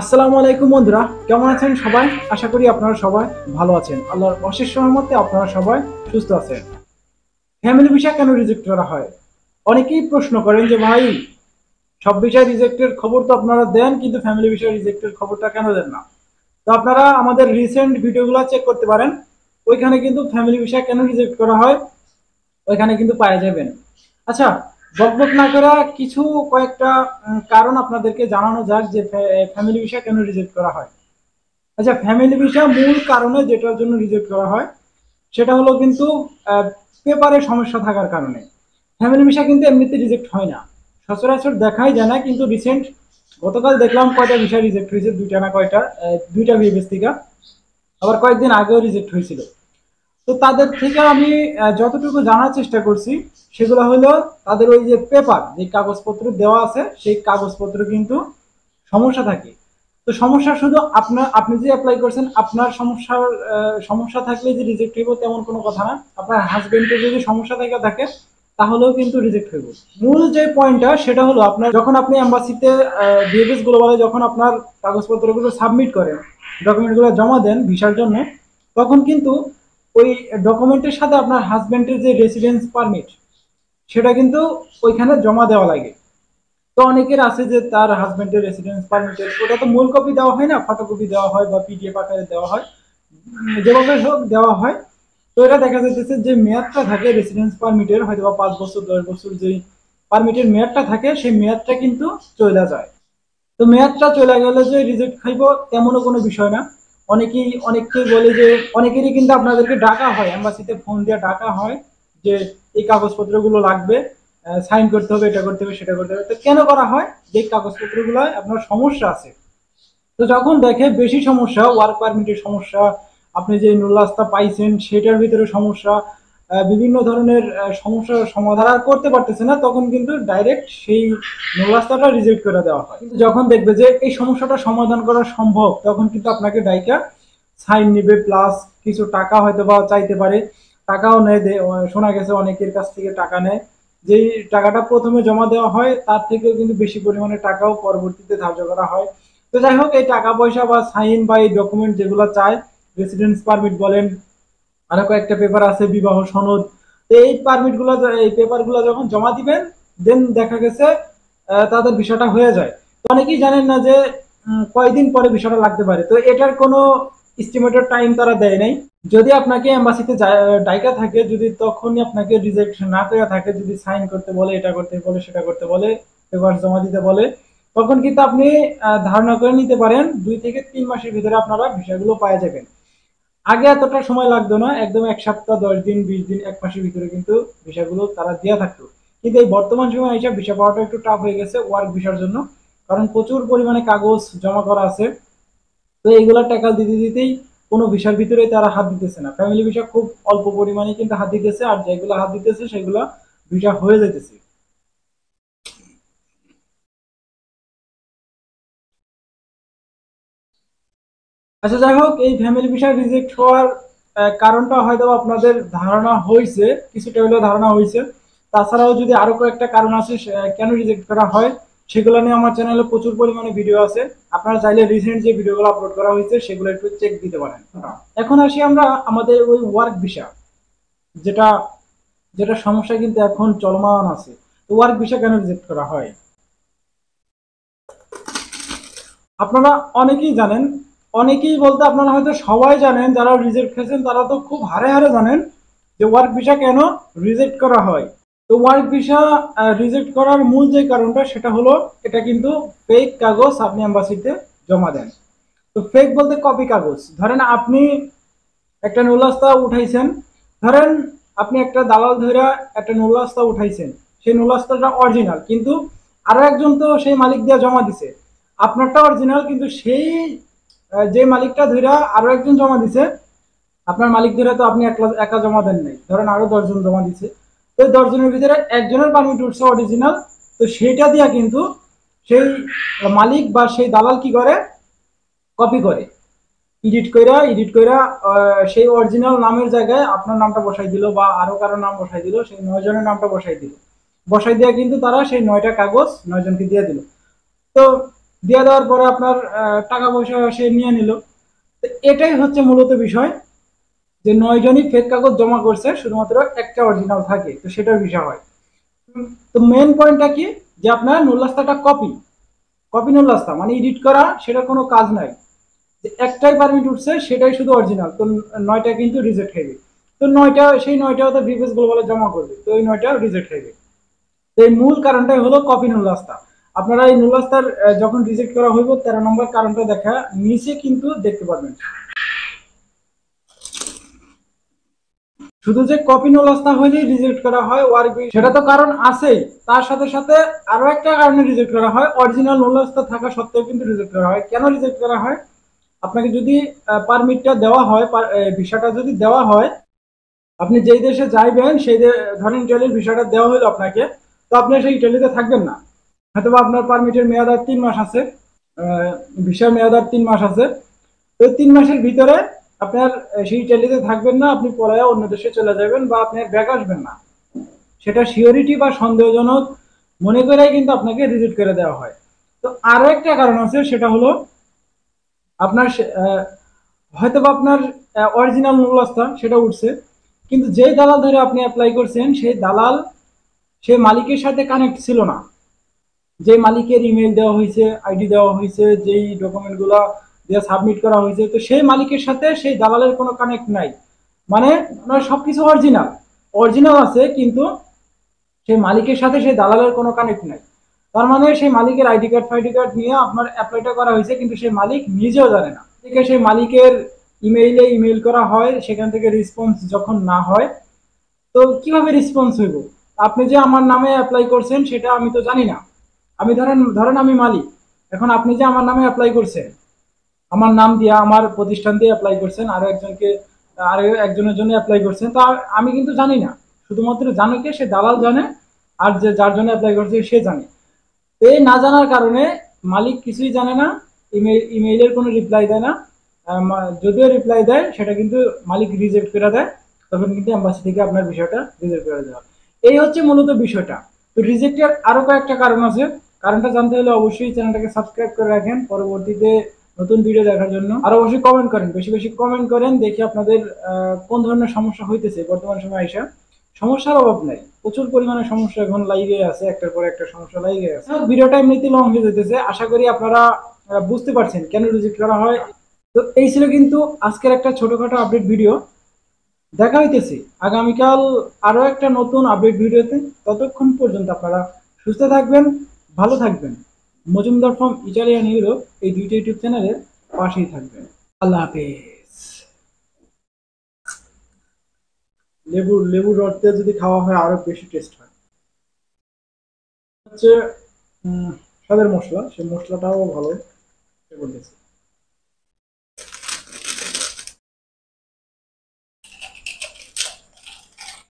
আসসালামু আলাইকুম বন্ধুরা, কেমন আছেন সবাই? আশা করি আপনারা সবাই ভালো আছেন। আল্লাহর অশেষ রহমতে আপনারা সবাই সুস্থ আছেন। ফ্যামিলি ভিসা কেন রিজেক্ট করা হয়? অনেকেই প্রশ্ন করেন যে ভাই, সব ভিসা রিজেক্টের খবর তো আপনারা দেন, কিন্তু ফ্যামিলি ভিসা রিজেক্টের খবরটা কেন দেন না? তো আপনারা আমাদের রিসেন্ট ভিডিওগুলো চেক করতে পারেন। ওইখানে কিন্তু ফ্যামিলি ভিসা কেন রিজেক্ট করা হয় ওইখানে কিন্তু পাওয়া যাবেন। আচ্ছা, বকবক না করা কিছু কয়েকটা কারণ আপনাদেরকে জানানো যাক যে ফ্যামিলি ভিসা কেন রিজেক্ট করা হয়। আচ্ছা, ফ্যামিলি ভিসা মূল কারণে যেটার জন্য রিজেক্ট করা হয় সেটা হলো কিন্তু পেপারে সমস্যা থাকার কারণে। ফ্যামিলি ভিসা কিন্তু এমনিতে রিজেক্ট হয় না, সচরাচর দেখাই যায় না, কিন্তু রিসেন্ট গতকাল দেখলাম কয়টা ভিসা রিজেক্ট হয়েছে, দুইটা না কয়টা, দুইটা বিএস থেকে। আবার কয়েকদিন আগেও রিজেক্ট হয়েছিল। তো তাদের থেকে আমি যতটুকু জানার চেষ্টা করছি সেগুলো হলো তাদের ওই যে পেপার, যে কাগজপত্র দেওয়া আছে সেই কাগজপত্র কিন্তু সমস্যা থাকে। তো সমস্যা শুধু আপনি যে অ্যাপ্লাই করছেন আপনার সমস্যা থাকলে যে রিজেক্ট হইব তেমন কোনো কথা না। আপনার হাজবেন্ডের যদি সমস্যা থাকে তাহলেও কিন্তু রিজেক্ট হইব। মূল যে পয়েন্টটা সেটা হলো, আপনার যখন আপনি এম্বাসিতে ভিএফএস গ্লোবালে যখন আপনার কাগজপত্রগুলো সাবমিট করেন, ডকুমেন্টগুলো জমা দেন ভিসার জন্য, তখন কিন্তু ওই ডকুমেন্টের সাথে আপনার হাজবেন্ডের যে রেসিডেন্স পারমিট সেটা কিন্তু ওইখানে জমা দেওয়া লাগে। তো অনেকের আছে যে তার হাজবেন্ডের রেসিডেন্স পারমিটের ওটা তো মূল কপি দেওয়া হয় না, ফটোকপি দেওয়া হয় বা পিডিএফ আকারে দেওয়া হয়, যেভাবে হোক দেওয়া হয়। তো এটা দেখা যাচ্ছে যে মেয়াদটা থাকে রেসিডেন্স পারমিটের, হয়তো বা 5 বছর 10 বছর যেই পারমিটের মেয়াদটা থাকে সেই মেয়াদটা কিন্তু চলে যায়। তো মেয়াদটা চলে গেলে যে রিজেক্ট খাইব তেমনও কোনো বিষয় না। অনেকেই বলে যে, অনেকেরই কিন্তু আপনাদেরকে ডাকা হয়, এম্বাসিতে ফোন দিয়ে ডাকা হয় যে এই কাগজপত্রগুলো লাগবে, সাইন করতে হবে, এটা করতে হবে, সেটা করতে হবে। তো কেন করা হয়? যে কাগজপত্রগুলো আপনার সমস্যা আছে। তো যখন দেখে বেশি সমস্যা, ওয়ার্ক পারমিটের সমস্যা, আপনি যে নুলাস্তা পাইছেন সেটার ভিতরে সমস্যা, বিভিন্ন ধরনের সমস্যার সমাধান আর করতে পারতেছে না, তখন কিন্তু ডাইরেক্ট সেই নুলাস্তাটা রিজেক্ট করে দেওয়া হয়। কিন্তু যখন দেখবে যে এই সমস্যাটা সমাধান করা সম্ভব, তখন কিন্তু আপনাকে ডাইকা সাইন নিবে, প্লাস কিছু টাকা হয়তো বা চাইতে পারে। টাকাও নেয়, শোনা গেছে অনেকের কাছ থেকে টাকা নেয়। যেই টাকাটা প্রথমে জমা দেওয়া হয় তার থেকেও কিন্তু বেশি পরিমাণে টাকাও পরবর্তীতে ধার্য করা হয়। তো যাই হোক, এই টাকা পয়সা বা সাইন বা এই ডকুমেন্ট যেগুলো চায়, রেসিডেন্স পারমিট বলেন, আরো কয়েকটা পেপার আছে, বিবাহ সনদ, তো এই পারমিট গুলো, এই পেপার গুলো যখন জমা দিবেন, দেন দেখা গেছে তাদের বিষয়টা হয়ে যায়। তো অনেকেই জানেন না যে কয়দিন পরে বিষয়টা লাগতে পারে। তো এটার কোনো এস্টিমেটেড টাইম তারা দেয় নাই। যদি আপনাকে এম্বাসিতে ডাইকা থাকে, যদি তখনই আপনাকে রিজেক্ট না করে থাকে, যদি সাইন করতে বলে, এটা করতে বলে, সেটা করতে বলে, পেপার জমা দিতে বলে, তখন কিন্তু আপনি ধারণা করে নিতে পারেন 2 থেকে 3 মাসের ভিতরে আপনারা বিষয়গুলো পাওয়া যাবেন। আগে এতটা সময় লাগতো না, একদম 1 সপ্তাহ, 10 দিন, 20 দিন, 1 মাসের ভিতরে কিন্তু ভিসাগুলো তারা দেওয়া থাকতো। কিন্তু এই বর্তমান সময় হিসাব ভিসা পাওয়াটা একটু টাফ হয়ে গেছে ওয়ার্ক ভিসার জন্য, কারণ প্রচুর পরিমাণে কাগজ জমা করা আছে। তো এইগুলা টাকা দিতে দিতেই কোনো ভিসার ভিতরে তারা হাত দিতেছে না। ফ্যামিলি ভিসা খুব অল্প পরিমাণে কিন্তু হাত দিতেছে, আর যেগুলো হাত দিতেছে সেগুলো ভিসা হয়ে যাইতেছে। আচ্ছা, যাই হোক, এই ফ্যামিলি ভিসা রিজেক্ট হওয়ার কারণটা হয়তো আপনাদের ধারণা হয়েছে, কিছুটা হলেও ধারণা হয়েছে। তাছাড়াও যদি আরো কয়েকটা কারণ আছে কেন রিজেক্ট করা হয়, সেগুলো নিয়ে আমার চ্যানেলে প্রচুর পরিমাণে ভিডিও আছে। আপনারা চাইলে রিসেন্ট যে ভিডিওগুলো আপলোড করা হয়েছে সেগুলো একটু চেক দিতে পারেন। এখন আসি আমরা আমাদের ওই ওয়ার্ক ভিসা, যেটা যেটা সমস্যা কিন্তু এখন চলমান আছে। তো ওয়ার্ক ভিসা কেন রিজেক্ট করা হয়? আপনারা অনেকেই জানেন, অনেকেই বলতে আপনারা হয়তো সবাই জানেন, যারা রিজেক্ট খেয়েছেন তারা তো খুব হারে হারে জানেন যে ওয়ার্ক ভিসা কেন রিজেক্ট করা হয়। তো ওয়ার্ক ভিসা রিজেক্ট করার মূল যে কারণটা সেটা হলো, এটা কিন্তু ফেক কাগজ আপনি এম্বাসিতে জমা দেন। তো ফেক বলতে কপি কাগজ। ধরেন আপনি একটা নুলাস্তা উঠাইছেন, ধরেন আপনি একটা দালাল ধইরা একটা নুলাস্তা উঠাইছেন, সেই নুলাস্তাটা অরিজিনাল, কিন্তু আরো একজন তো সেই মালিক দিয়ে জমা দিছে। আপনারটা অরিজিনাল, কিন্তু সেই যে মালিকটা ধইরা আরো একজন জমা দিছে, আপনার মালিক ধরে তো আপনি একলা একা জমা দেন নাই, ধরেন আরো 10 জন জমা দিছে। তো ওই 10 জনের ভিতরে একজনের পারমিট উঠছে অরিজিনাল, তো সেইটা দিয়া কিন্তু সেই মালিক বা সেই দালাল কি করে, কপি করে, এডিট কইরা সেই অরিজিনাল নামের জায়গায় আপনার নামটা বসাই দিল বা আরো কারো নাম বসাই দিল, সেই 9 জনের নামটা বসাই দিল। বসাই দেওয়া কিন্তু তারা সেই 9টা কাগজ 9 জনকে দিয়ে দিল। তো দিয়ে দেওয়ার পরে আপনার টাকা পয়সা সে নিয়ে নিল। তো এটাই হচ্ছে মূলত বিষয়, যে 9 জনই ফেক কাগজ জমা করছে, শুধুমাত্র একটা অরিজিনাল থাকে, তো সেটার বিষয় হয়। তো মেন পয়েন্টটা কি, যে আপনার নুল্লাস্তাটা কপি, কপি নুল্লাস্তা মানে এডিট করা, সেটা কোনো কাজ নাই। যে একটাই পারমিট উঠছে সেটাই শুধু অরিজিনাল, তো 9টা কিন্তু রিজেক্ট হয়ে গেছে। তো 9টা, সেই 9টাও তো ভিপিএস গ্লোবালে জমা করবে, তো এই 9টা রিজেক্ট হয়ে গেছে। তো এই মূল কারণটাই হলো কপি নুল্লাস্তা। আপনারা এই নুল্লাস্তার যখন রিজেক্ট করা হইব 13 নম্বর কারণটা দেখা নিচে কিন্তু দেখতে পারবেন। শুধু যে কপি নুল্লাস্তা হইলেই রিজেক্ট করা হয় ওয়ারবি, সেটা তো কারণ আছেই, তার সাথে সাথে আরো একটা কারণে রিজেক্ট করা হয়, অরিজিনাল নুল্লাস্তা থাকা সত্ত্বেও কিন্তু রিজেক্ট করা হয়। কেন রিজেক্ট করা হয়? আপনাকে যদি পারমিটটা দেওয়া হয়, ভিসাটা যদি দেওয়া হয়, আপনি যেই দেশে যাইবেন সেই ধরেন ইটালির ভিসাটা দেওয়া হলো আপনাকে, তো আপনি সেই ইটালিতে থাকবেন না। হয়তো আপনার পারমিটের মেয়াদ আর 3 মাস আছে, ভিসার মেয়াদ আর 3 মাস আছে। তো 3 মাসের ভিতরে আপনার সেই ইটালিতে থাকবেন না, আপনি পলায়া অন্য দেশে চলে যাবেন, বা আপনি আর ব্যাক আসবেন না, সেটা সিওরিটি বা সন্দেহজনক মনে করেই কিন্তু আপনাকে রিজেক্ট করে দেওয়া হয়। তো আরো একটা কারণ আছে, সেটা হলো আপনার হয়তো বা আপনার অরিজিনাল মূল্যস্থান সেটা উঠছে, কিন্তু যেই দালাল ধরে আপনি অ্যাপ্লাই করছেন সেই দালাল সে মালিকের সাথে কানেক্ট ছিল না। যে মালিকের ইমেল দেওয়া হয়েছে, আইডি দেওয়া হয়েছে, যেই ডকুমেন্টগুলো দিয়ে সাবমিট করা হয়েছে, তো সেই মালিকের সাথে সেই দালালের কোনো কানেক্ট নাই। মানে আপনার সবকিছু অরিজিনাল, অরিজিনাল আছে, কিন্তু সেই মালিকের সাথে সেই দালালের কোনো কানেক্ট নাই। তার মানে সেই মালিকের আইডি কার্ড ফাইডি কার্ড নিয়ে আপনার অ্যাপ্লাইটা করা হয়েছে, কিন্তু সেই মালিক নিজেও জানে না। থেকে সেই মালিকের ইমেইলে ইমেইল করা হয়, সেখান থেকে রেসপন্স যখন না হয়, তো কিভাবে রেসপন্স হইব? আপনি যে আমার নামে অ্যাপ্লাই করছেন সেটা আমি তো জানি না। আমি ধরেন ধরেন আমি মালিক, এখন আপনি যে আমার নামে অ্যাপ্লাই করছেন, আমার নাম দিয়ে আমার প্রতিষ্ঠান দিয়ে অ্যাপ্লাই করছেন, আরো একজনের জন্য অ্যাপ্লাই করছেন, তো আমি কিন্তু জানি না। শুধুমাত্র জানে কে? সে দালাল জানে, আর যে যার জন্য অ্যাপ্লাই করছে সে জানে। এই না জানার কারণে মালিক কিছুই জানে না, ইমেইলের কোনো রিপ্লাই দেয় না। যদিও রিপ্লাই দেয় সেটা কিন্তু মালিক রিজেক্ট করে দেয়, তখন কিন্তু এম্বাসি থেকে আপনার বিষয়টা রিজেক্ট করে দেওয়া। এই হচ্ছে মূলত বিষয়টা। তো রিজেক্টের আরো কয়েকটা কারণ আছে, কারণটা জানতে হলে অবশ্যই চ্যানেলটাকে সাবস্ক্রাইব করে রাখেন পরবর্তীতে নতুন ভিডিও দেখার জন্য। আর অবশ্যই কমেন্ট করেন, বেশি বেশি কমেন্ট করেন, দেখি আপনাদের কোন ধরনের সমস্যা হইতেছে বর্তমান সময় আইসা। সমস্যার অভাব নাই, প্রচুর পরিমাণে সমস্যা এখন লাইগে আছে, একটার পর একটা সমস্যা লাইগে আছে। ভিডিওটা এমনিতে লং হয়ে যেতেছে, আশা করি আপনারা বুঝতে পারছেন কেন রিজেক্ট করা হয়। তো এই ছিল কিন্তু আজকের একটা ছোটখাটো আপডেট ভিডিও। দেখা হইতেছি আগামীকাল আরো একটা নতুন আপডেট ভিডিওতে। ততক্ষণ পর্যন্ত আপনারা সুস্থ থাকবেন, ভালো থাকবেন, মজুমদার ফ্রম ইটালিয়ান ইউরোপ এই দুইটা ইউটিউব চ্যানেলের পাশেই থাকবেন। আল্লাহ হাফেজ। লেবুর রস দিয়ে যদি খাওয়া হয় আরো বেশি টেস্ট হয়। হচ্ছে স্বাদের মশলা, সেই মশলাটাও ভালো বলতেছে।